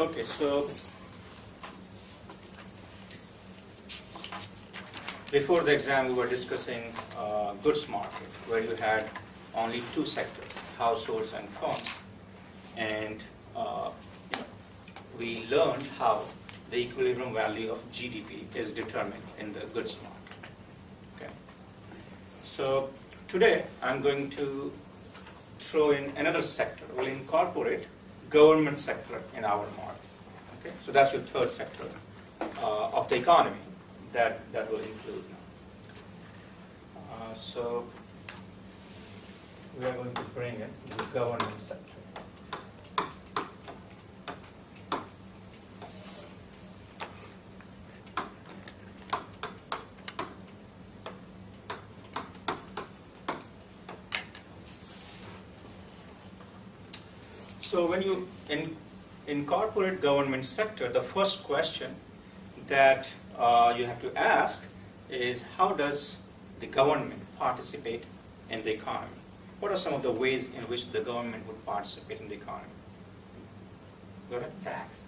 Okay, so before the exam we were discussing goods market, where you had only two sectors, households and firms, and we learned how the equilibrium value of GDP is determined in the goods market. Okay. So today I'm going to throw in another sector. We'll incorporate government sector in our market. Okay. So that's your third sector of the economy that will include now. So we are going to bring in the government sector. So when you incorporate government sector, the first question that you have to ask is, how does the government participate in the economy? What are some of the ways in which the government would participate in the economy? Go ahead. Tax.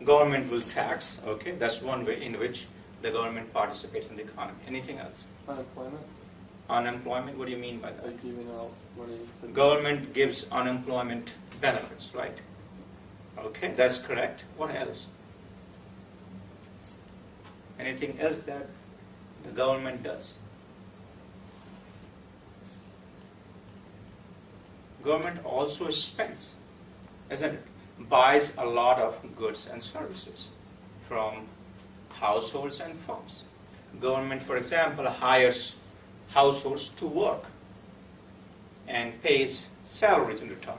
Government will tax. Okay, that's one way in which the government participates in the economy. Anything else? Unemployment. Unemployment. What do you mean by that? Like giving out money. Government gives unemployment benefits, right? Okay, that's correct. What else? Anything else that the government does? Government also spends, isn't it? Buys a lot of goods and services from households and firms. Government, for example, hires households to work and pays salaries in return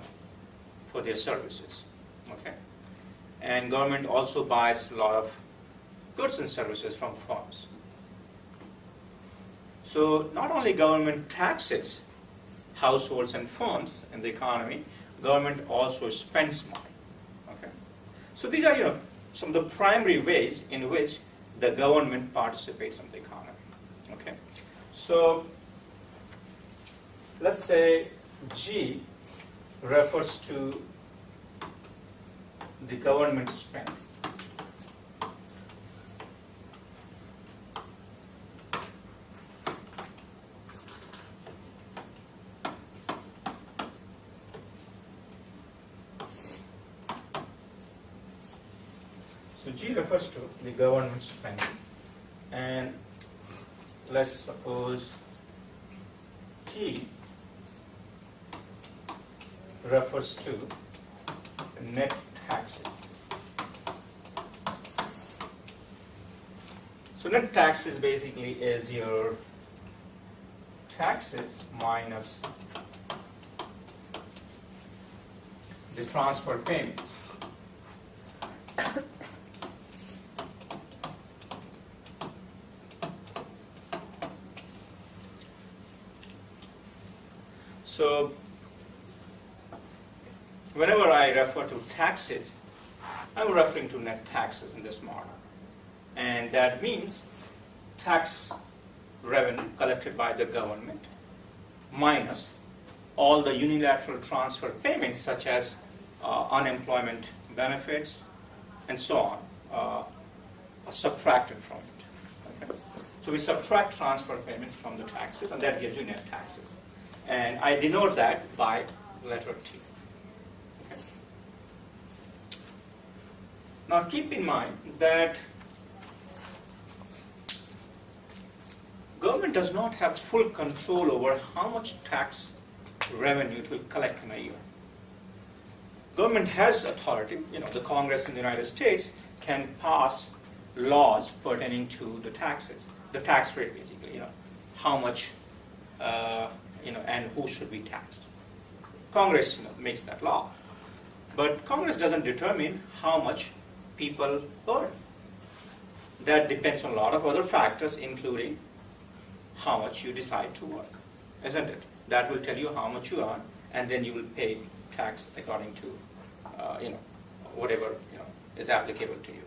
for their services. Okay? And government also buys a lot of goods and services from firms. So not only government taxes households and firms in the economy, government also spends money. Okay? So these are some of the primary ways in which the government participates in the economy. Okay? So let's say G refers to the government spend. So G refers to the government spending, and let's suppose T refers to net taxes. So net taxes basically is your taxes minus the transfer payments. So whenever I refer to taxes, I'm referring to net taxes in this model. And that means tax revenue collected by the government minus all the unilateral transfer payments such as unemployment benefits and so on are subtracted from it. Okay? So we subtract transfer payments from the taxes, and that gives you net taxes. And I denote that by letter T. Okay. Now keep in mind that government does not have full control over how much tax revenue it will collect in a year. Government has authority. The Congress in the United States can pass laws pertaining to the taxes, the tax rate basically, how much and who should be taxed. Congress makes that law. But Congress doesn't determine how much people earn. That depends on a lot of other factors, including how much you decide to work, isn't it? That will tell you how much you earn, and then you will pay tax according to whatever is applicable to you,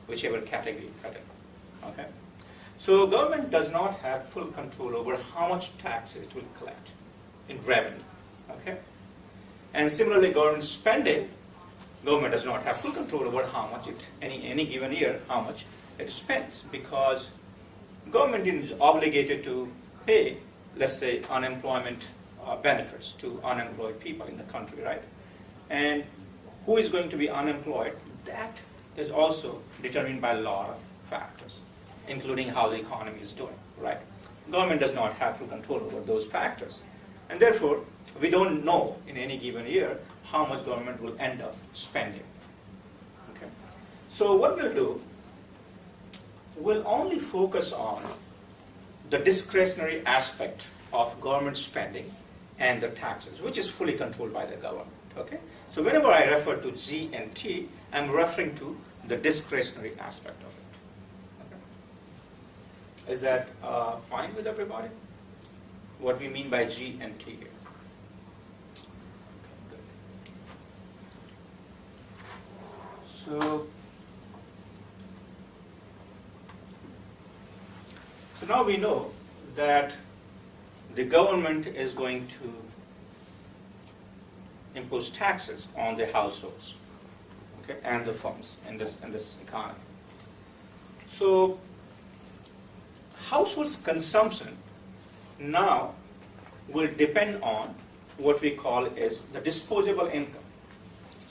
whichever category you fit in. Okay? So government does not have full control over how much taxes it will collect in revenue. Okay? And similarly, government spending, government does not have full control over how much it, any given year, how much it spends, because government is obligated to pay, let's say, unemployment benefits to unemployed people in the country, right? And who is going to be unemployed, that is also determined by a lot of factors, including how the economy is doing, right? Government does not have full control over those factors. And therefore, we don't know in any given year how much government will end up spending. Okay? So what we'll do, we'll only focus on the discretionary aspect of government spending and the taxes, which is fully controlled by the government. Okay? So whenever I refer to G and T, I'm referring to the discretionary aspect of it. Okay? Is that fine with everybody? What we mean by G and T here. Okay, good. So now we know that the government is going to impose taxes on the households, okay, and the firms in this economy. So households' consumption now will depend on what we call is the disposable income.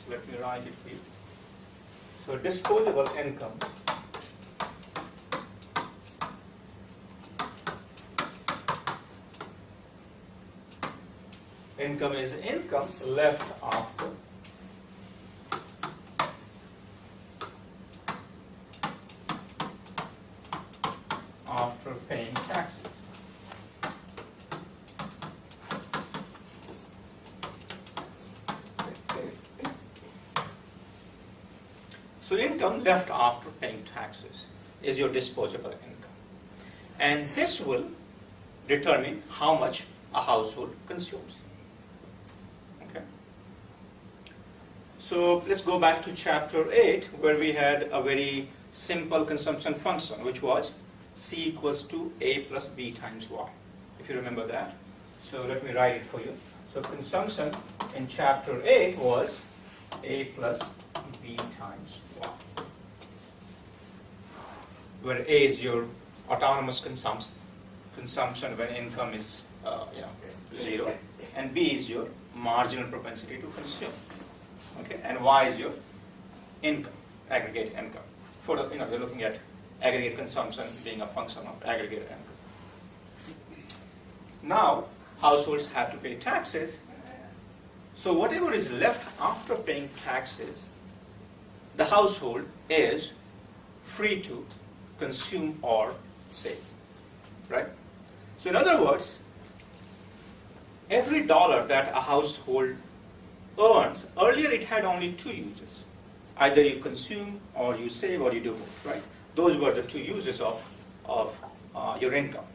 So let me write it for you. So disposable income is income left after paying taxes. So income left after paying taxes is your disposable income. And this will determine how much a household consumes. Okay? So let's go back to chapter 8, where we had a very simple consumption function, which was C equals to A plus B times Y, if you remember that. So let me write it for you. So consumption in chapter 8 was A plus B times Y, where A is your autonomous consumption when income is 0, and B is your marginal propensity to consume. Okay, and Y is your income, aggregate income. For the, we're looking at aggregate consumption being a function of aggregate income. Now, households have to pay taxes. So whatever is left after paying taxes, the household is free to consume or save, right? So in other words, every dollar that a household earns, earlier it had only two uses. Either you consume or you save or you do both, right? Those were the two uses of your income.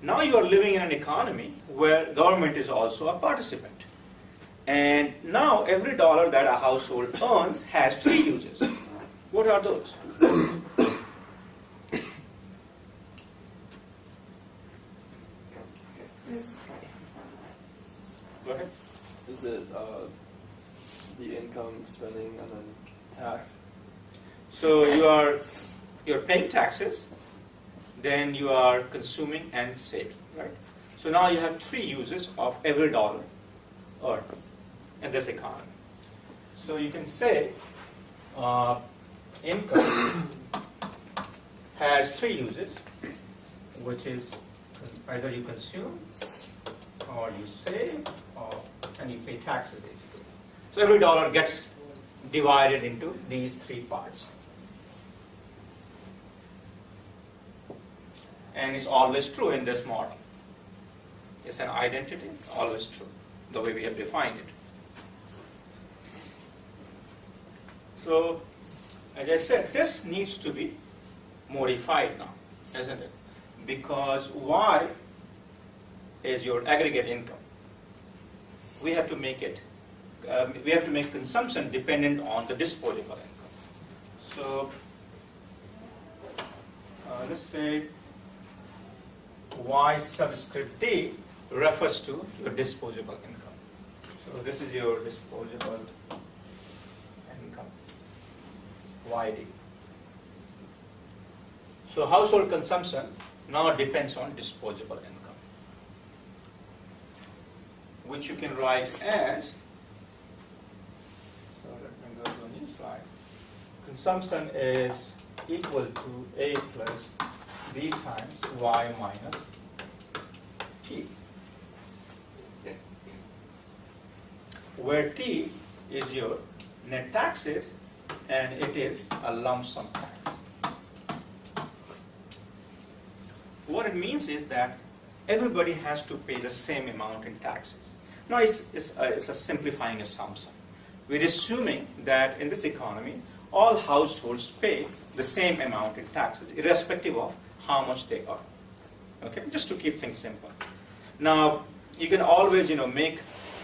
Now you are living in an economy where government is also a participant. And now every dollar that a household earns has three uses. What are those? Go ahead. Is it the income, spending, and then tax? So you're paying taxes, then you are consuming and saving, right? So now you have three uses of every dollar earned in this economy. So you can say income has three uses, which is either you consume or you save and you pay taxes, basically. So every dollar gets divided into these three parts. And it's always true in this model. It's an identity, always true, the way we have defined it. So, as I said, this needs to be modified now, isn't it? Because Y is your aggregate income. We have to make it, we have to make consumption dependent on the disposable income. So, let's say Y subscript D refers to your disposable income. So this is your disposable YD. So household consumption now depends on disposable income, which you can write as, so let me go to a new slide. Consumption is equal to A plus B times Y minus T, where T is your net taxes and it is a lump sum tax. What it means is that everybody has to pay the same amount in taxes. Now it's a simplifying assumption. We're assuming that in this economy, all households pay the same amount in taxes, irrespective of how much they earn. Okay, just to keep things simple. Now, you can always, make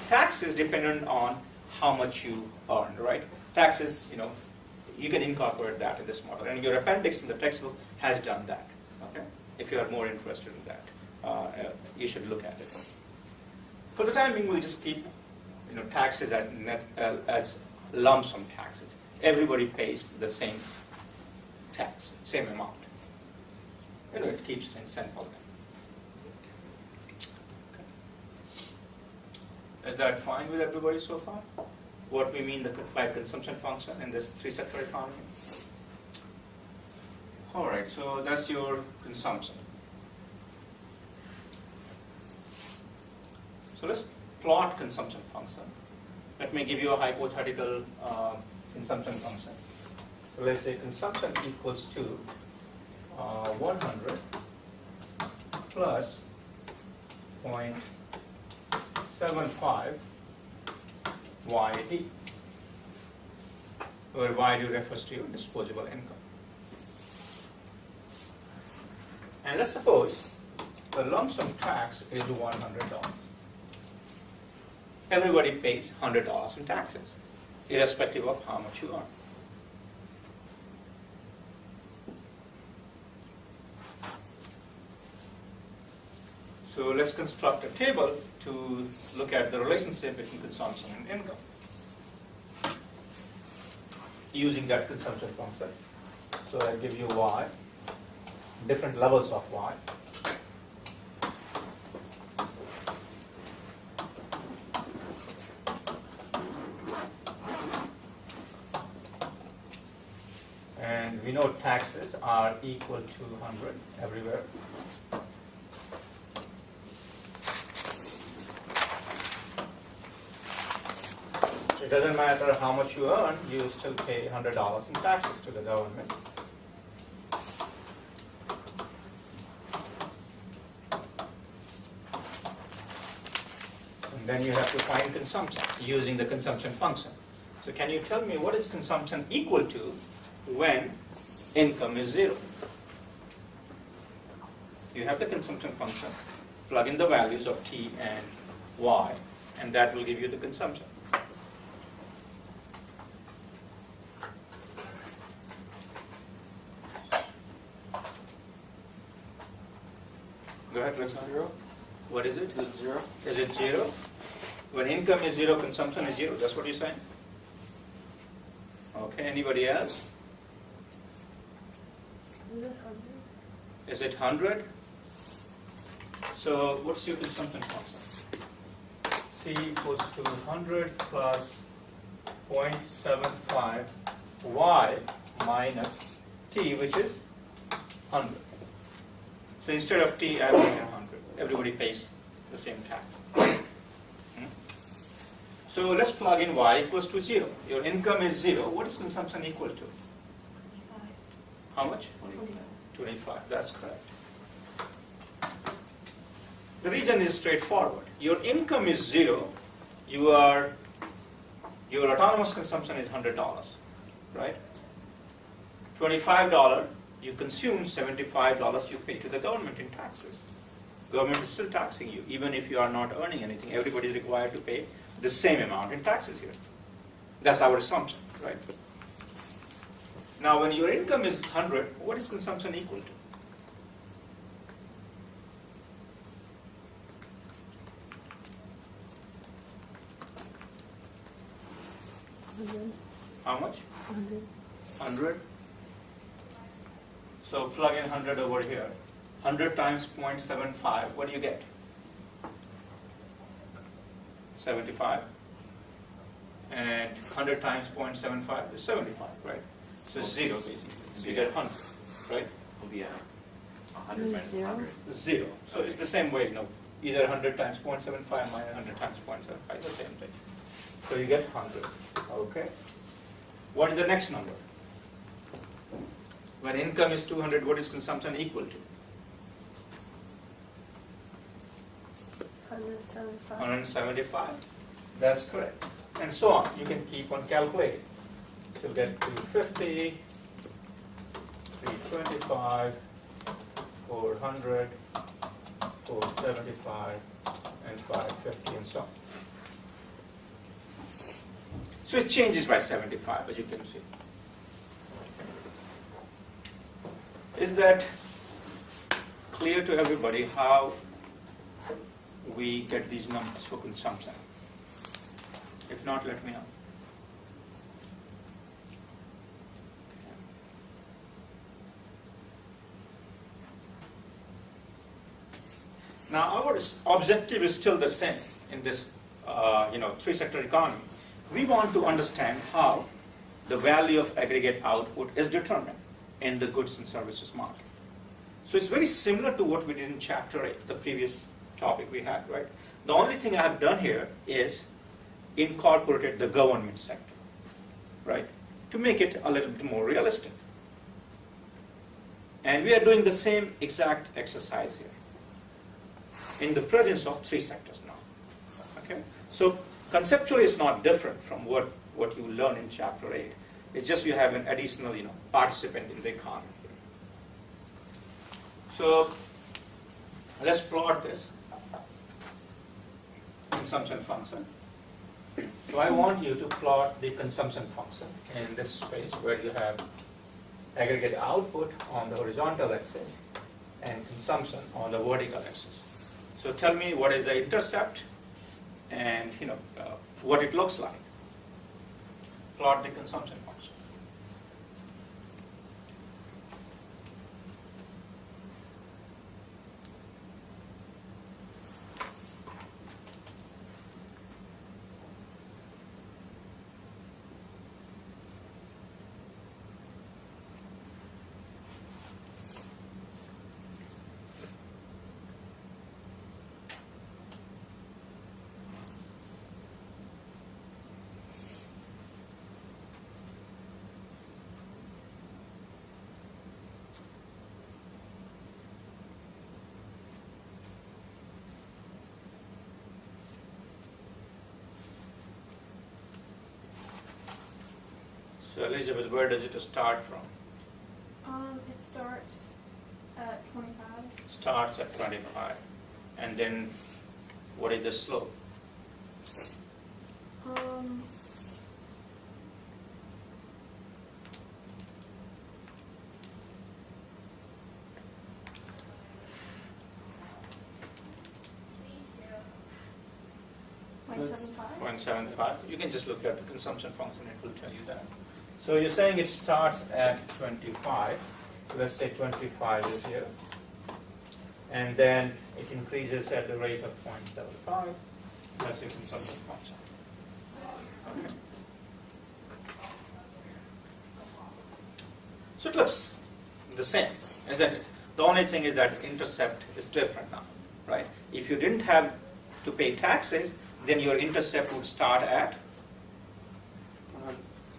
taxes dependent on how much you earn, right? Taxes, you can incorporate that in this model, and your appendix in the textbook has done that. Okay, if you are more interested in that, you should look at it. For the time being, we'll just keep, taxes as lump sum taxes. Everybody pays the same tax, same amount. It keeps things simple. Okay. Is that fine with everybody so far? What we mean by consumption function in this three-sector economy? All right, so that's your consumption. So let's plot consumption function. Let me give you a hypothetical consumption function. So let's say consumption equals to 100 plus 0.75 YD, where YD refers to your disposable income. And let's suppose the lump sum tax is $100. Everybody pays $100 in taxes, irrespective of how much you earn. So let's construct a table to look at the relationship between consumption and income using that consumption function. So I give you Y, different levels of Y. And we know taxes are equal to 100 everywhere. It doesn't matter how much you earn, you still pay $100 in taxes to the government. And then you have to find consumption using the consumption function. So can you tell me what is consumption equal to when income is 0? You have the consumption function, plug in the values of T and Y, and that will give you the consumption. Go ahead, Rick. 0. What is it? Is it 0? Is it 0? When income is 0, consumption is 0. That's what you're saying? Okay, anybody else? Is it 100? So what's your consumption function? C equals to 100 plus 0.75 Y minus T, which is 100. So instead of T, I'm making 100. Everybody pays the same tax. So let's plug in Y equals to 0. Your income is 0. What is consumption equal to? 25. How much? 25. 25. That's correct. The reason is straightforward. Your income is 0. Your autonomous consumption is $100, right? $25 you consume, $75 you pay to the government in taxes. Government is still taxing you, even if you are not earning anything. Everybody is required to pay the same amount in taxes here. That's our assumption, right? Now, when your income is 100, what is consumption equal to? How much? 100. 100. So plug in 100 over here. 100 times 0.75, what do you get? 75. And 100 times 0.75 is 75, right? So 0 basically. So you get 100, right? Will be 100 minus 0. 100. 0. So it's the same way, either 100 times 0.75 minus 100 times 0.75, the same thing. So you get 100, okay? What is the next number? When income is 200, what is consumption equal to? 175. 175. That's correct. And so on. You can keep on calculating. So you'll get 250, 325, 400, 475, and 550, and so on. So it changes by 75, as you can see. Is that clear to everybody how we get these numbers for consumption? If not, let me know. Now, our objective is still the same in this, three-sector economy. We want to understand how the value of aggregate output is determined in the goods and services market. So it's very similar to what we did in Chapter 8, the previous topic we had, right? The only thing I have done here is incorporated the government sector, right, to make it a little bit more realistic. And we are doing the same exact exercise here in the presence of three sectors now. Okay? So conceptually it's not different from what you learn in Chapter 8. It's just you have an additional participant in the economy. So let's plot this consumption function. So I want you to plot the consumption function in this space where you have aggregate output on the horizontal axis and consumption on the vertical axis. So tell me what is the intercept and what it looks like. Plot the consumption function. So Elizabeth, where does it start from? It starts at 25. Starts at 25. And then what is the slope? Um, That's 0.75. 0.75. You can just look at the consumption function, it will tell you that. So you're saying it starts at 25. So let's say 25 is here. And then it increases at the rate of 0.75. That's your consumption function. Okay. So it looks the same, isn't it? The only thing is that intercept is different now, right? If you didn't have to pay taxes, then your intercept would start at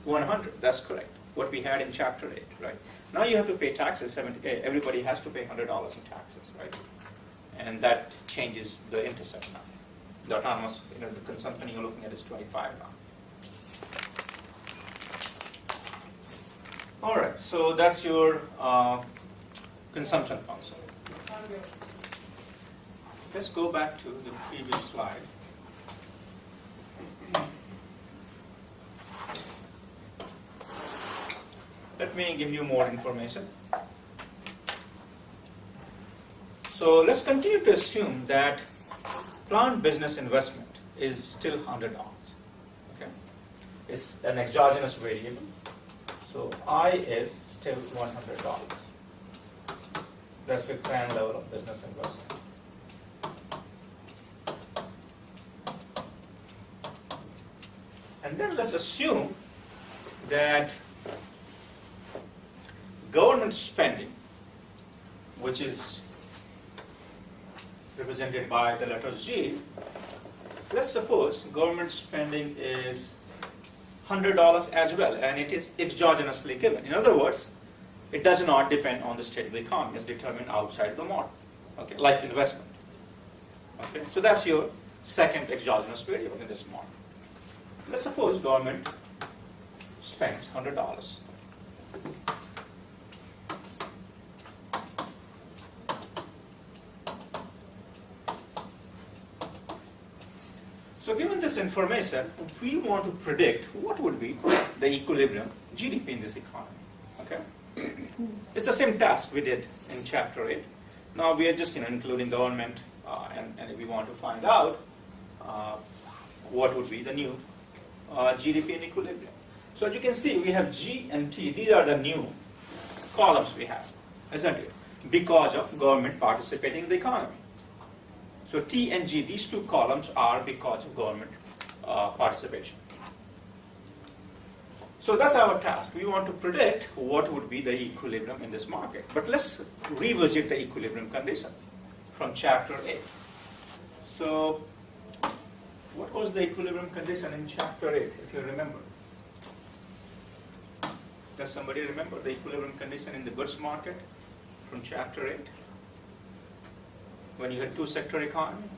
100. That's correct. What we had in Chapter 8, right? Now you have to pay taxes. Everybody has to pay $100 in taxes, right? And that changes the intercept now. The autonomous, the consumption you're looking at is 25 now. All right. So that's your consumption function. Let's go back to the previous slide. Let me give you more information. So let's continue to assume that plant business investment is still $100. Okay, it's an exogenous variable. So I is still $100. That's the current level of business investment. And then let's assume that government spending, which is represented by the letter G, let's suppose government spending is $100 as well, and it is exogenously given. In other words, it does not depend on the state of the economy. It's determined outside of the model, okay, like investment. Okay, so that's your second exogenous variable in this model. Let's suppose government spends $100. So given this information, we want to predict what would be the equilibrium GDP in this economy. Okay? It's the same task we did in Chapter 8. Now we are just including government, and we want to find out what would be the new GDP in equilibrium. So as you can see, we have G and T. These are the new columns we have, isn't it? Because of government participating in the economy. So T and G, these two columns are because of government participation. So that's our task. We want to predict what would be the equilibrium in this market. But let's revisit the equilibrium condition from Chapter 8. So what was the equilibrium condition in Chapter 8, if you remember? Does somebody remember the equilibrium condition in the goods market from Chapter 8? When you had two-sector economy?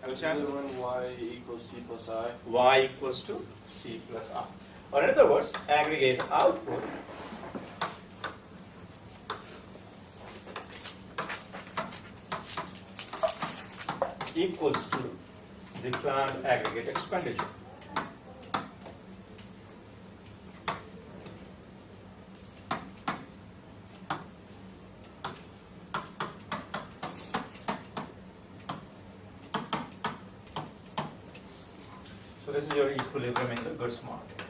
Is it when y equals c plus I? Y equals to C plus I. Or in other words, aggregate output equals to the planned aggregate expenditure. So this is your equilibrium in the goods market.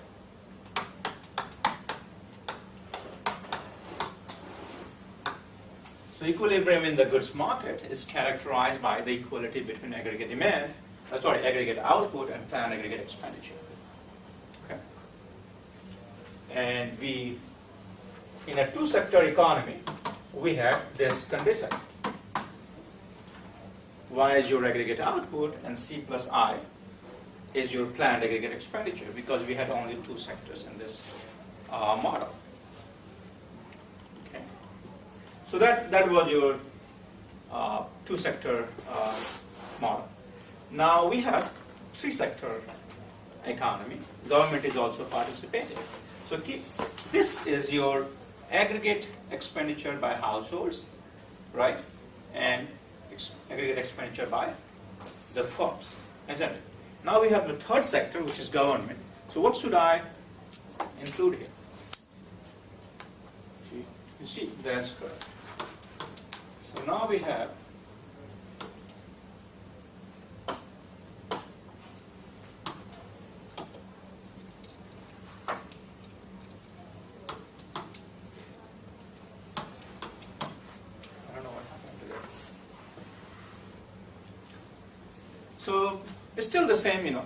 So equilibrium in the goods market is characterized by the equality between aggregate aggregate output and planned aggregate expenditure. Okay. And in a two-sector economy, we have this condition. Y is your aggregate output and C plus I is your planned aggregate expenditure, because we had only two sectors in this model. Okay. So that was your two-sector model. Now we have three-sector economy. Government is also participating. So this is your aggregate expenditure by households, right? And aggregate expenditure by the firms, isn't it? Now we have the third sector, which is government. So what should I include here? You see, that's correct. So now we have So it's still the same,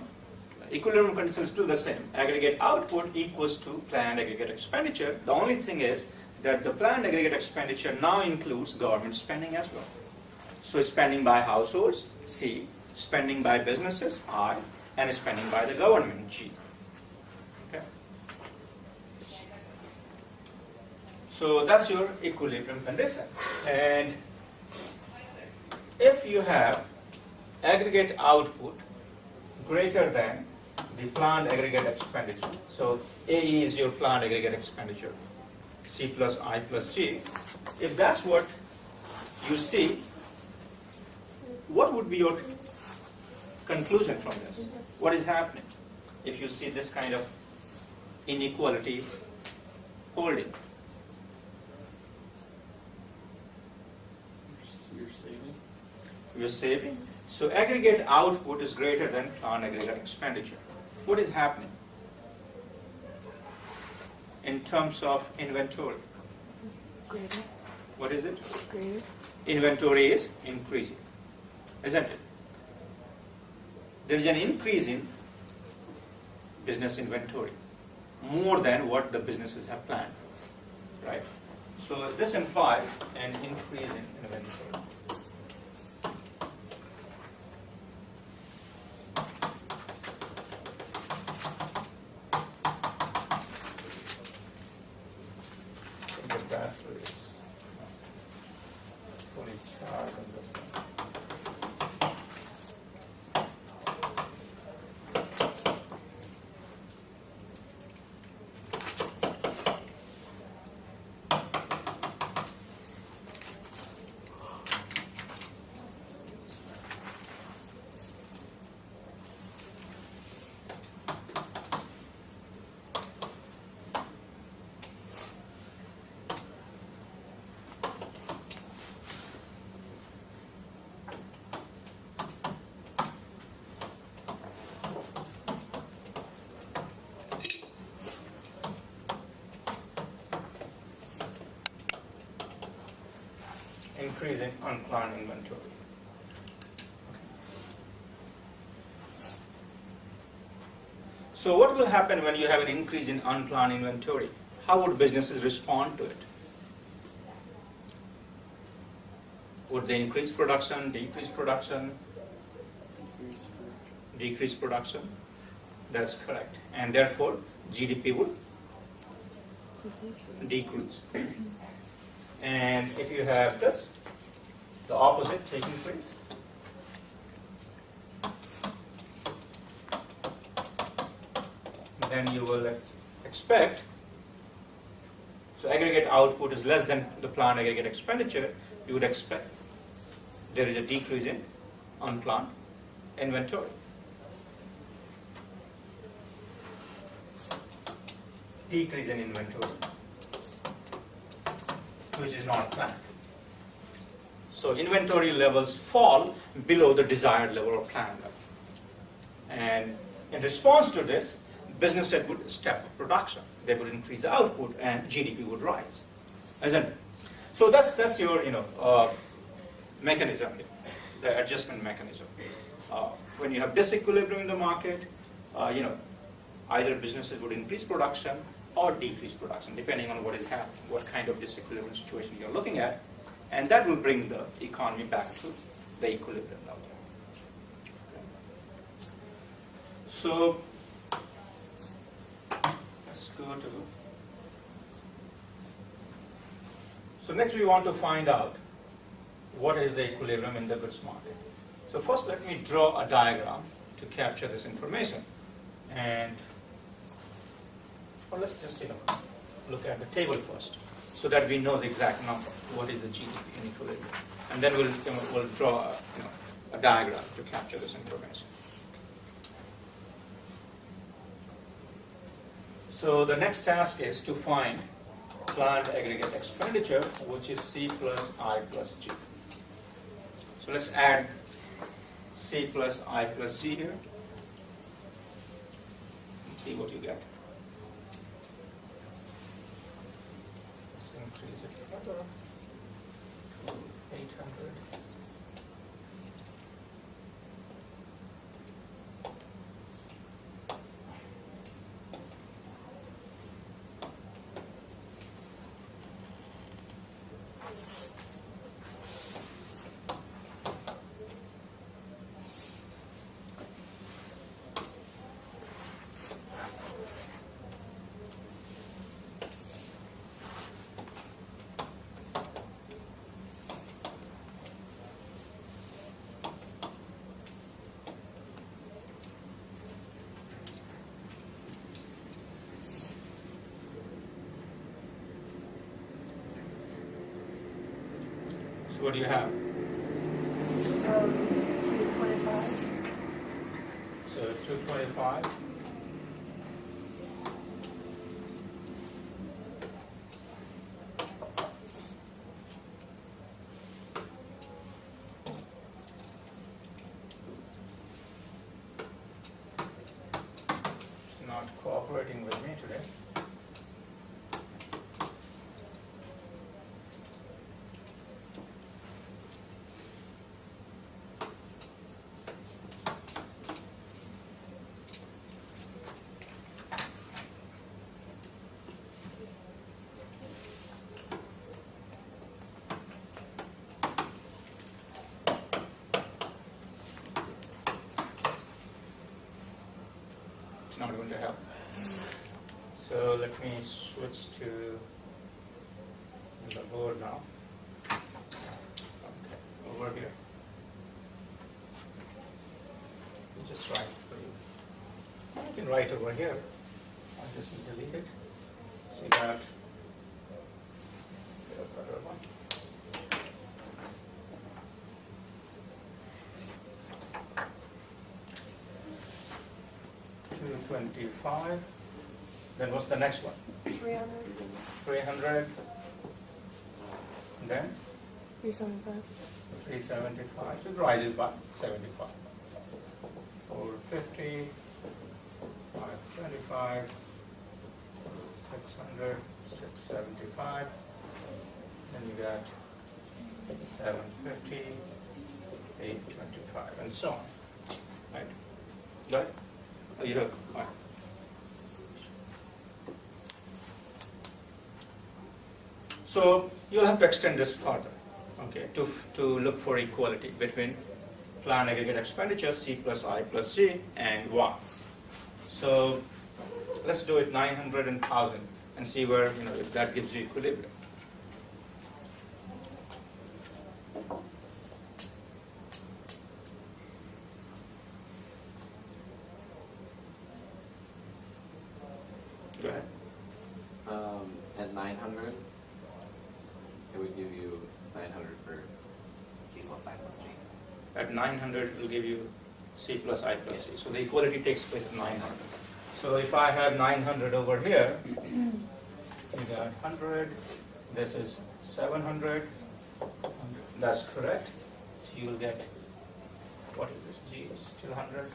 equilibrium condition is still the same. Aggregate output equals to planned aggregate expenditure. The only thing is that the planned aggregate expenditure now includes government spending as well. So spending by households, C, spending by businesses, I, and spending by the government, G. Okay. So that's your equilibrium condition. And if you have aggregate output greater than the planned aggregate expenditure. So AE is your planned aggregate expenditure, C plus I plus G. If that's what you see, what would be your conclusion from this? What is happening if you see this kind of inequality holding? You're saving? You're saving. So aggregate output is greater than planned aggregate expenditure. What is happening? in terms of inventory? Greater. What is it? Greater. Inventory is increasing, isn't it? There is an increase in business inventory, more than what the businesses have planned for, right? So this implies an increase in inventory. I think the battery is 20 charge on this one. Increase in unplanned inventory. So what will happen when you have an increase in unplanned inventory? How would businesses respond to it? Would they increase production, decrease production, decrease production? That's correct. And therefore, GDP would decrease. And if you have this, the opposite taking place, then you will expect, so aggregate output is less than the planned aggregate expenditure, you would expect there is a decrease in unplanned inventory. Decrease in inventory, which is not planned. So inventory levels fall below the desired level or planned level. And in response to this, businesses would step up production. They would increase the output and GDP would rise. Isn't it? So that's your mechanism, the adjustment mechanism. When you have disequilibrium in the market, either businesses would increase production or decrease production, depending on what is happening, what kind of disequilibrium situation you're looking at, and that will bring the economy back to the equilibrium level. So let's go to. So next we want to find out what is the equilibrium in the goods market. So first let me draw a diagram to capture this information, and or let's just look at the table first, so that we know the exact number. What is the GDP in equilibrium, and then we'll draw a diagram to capture this information. So the next task is to find planned aggregate expenditure, which is C plus I plus G. So let's add C plus I plus G here and see what you get. Let's increase it further to 800. So what do you have? 225. So 225. It's not cooperating with me today. not going to help. So let me switch to the board now. Okay, over here. You just write for you. You can write over here. I'll just delete it. See that? Get a better one. $225. Then what's the next one? 300. 300. And then 375. 375. So it rises by 75. 450. 525. 600. 675. Then you got 750. 825. And so on. Right? Got it? Oh, you do? All right. So you'll have to extend this further, okay, to look for equality between plan aggregate expenditure C plus I plus C and Y. So let's do it 900 and 1000 and see where, if that gives you equilibrium. Go ahead. At 900, it would give you 900 for C plus I plus G. At 900, it will give you C plus I plus C. So the equality takes place at 900. So if I have 900 over here, you got 100. This is 700. That's correct. So you will get, what is this? G is 200.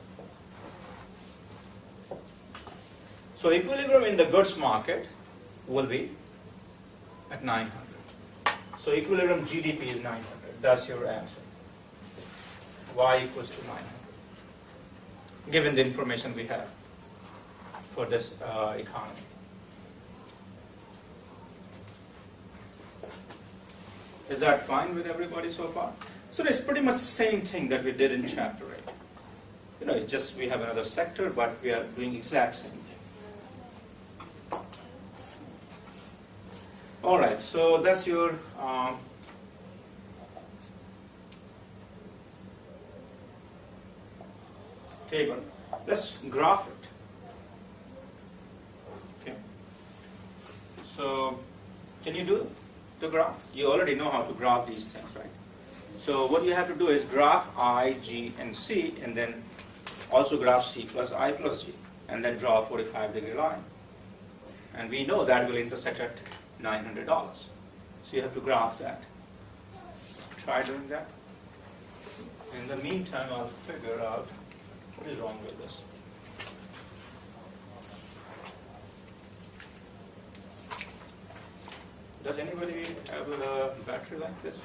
So equilibrium in the goods market will be at 900. So equilibrium GDP is 900. That's your answer. Y equals to 900. Given the information we have for this economy. Is that fine with everybody so far? So it's pretty much the same thing that we did in chapter 8. It's just we have another sector, but we are doing exact same thing. All right, so that's your table. Let's graph it. Okay. So, can you do the graph? You already know how to graph these things, right? So what you have to do is graph I, G, and C, and then also graph C plus I plus G, and then draw a 45-degree line. And we know that will intersect at $900. So you have to graph that. Try doing that. In the meantime, I'll figure out what is wrong with this. Does anybody have a battery like this?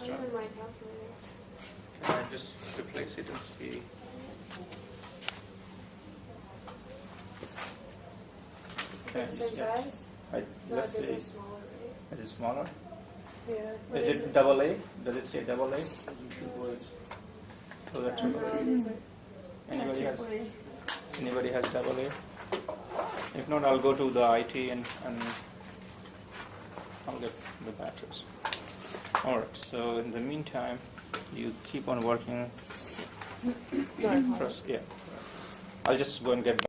I have in my calculator. Can I just replace it and see? Is it the same size? No, Let's this see. is smaller, right? Is it smaller? Yeah. What Is it double A? Does it say double A? Those are two blades. So that's These are anybody has double A? If not, I'll go to the IT and I'll get the batteries. All right. So in the meantime, you keep on working. No, First, yeah. I'll just go and get.